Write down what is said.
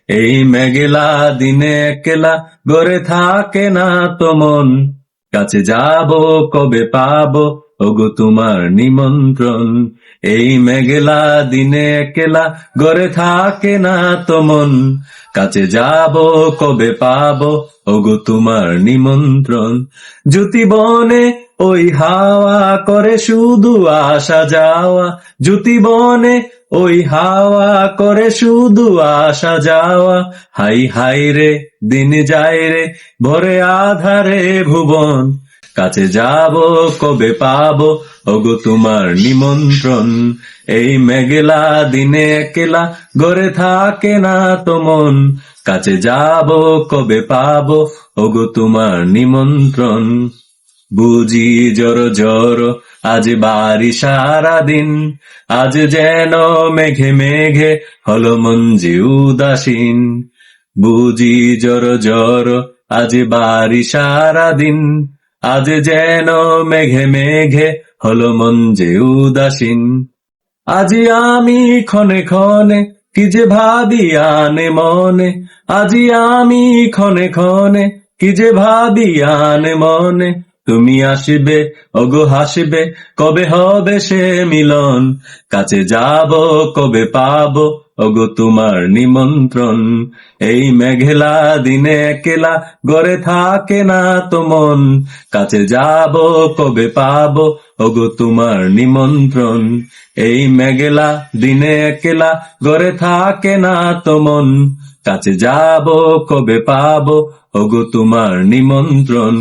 এই মেঘলা দিনে একলা গড়ে থাকে না তো মন, কাছে যাব কবে পাবো ওগো তোমার নিমন্ত্রণ। এই মেঘলা দিনে একলা গড়ে থাকে না তো মন, কাছে যাব কবে পাবো ওগো তোমার নিমন্ত্রণ। জ্যোতি বনে ওই হাওয়া করে শুধু আসা যাওয়া, জ্যোতি বনে ওই হাওয়া করে শুধু আসা যাওয়া। হাই হাই রে দিন যায় রে ভরে আধারে ভুবন, কাছে যাব কবে পাবো ওগো তোমার নিমন্ত্রণ। এই মেঘলা দিনে একলা গড়ে থাকে না তো মন, কাছে যাব কবে পাবো ওগো তোমার নিমন্ত্রণ। বুঝি জোর জোর আজ বাড়ি সারাদিন, আজ যেন মেঘে মেঘে হলো মন যে উদাসীন। বুঝি জোর জোর আজ বাড়ি সারাদিন, আজ যেন মেঘে মেঘে হলো মন যে উদাসীন। আজি আমি ক্ষণে ক্ষণে কি যে ভাবি আনে মনে, আজি আমি ক্ষণে ক্ষণে কি যে ভাবি আনে মনে। তুমি আসবে ওগো হাসবে কবে হবে সে মিলন, কাছে যাব কবে পাবো ওগো তোমার নিমন্ত্রণ। এই মেঘলা দিনে একলা গড়ে থাকে না তো মন, কাছে যাব কবে পাবো ওগো তোমার নিমন্ত্রণ। এই মেঘলা দিনে একলা গড়ে থাকে না তো মন, কাছে যাব কবে পাবো ওগো তোমার নিমন্ত্রণ।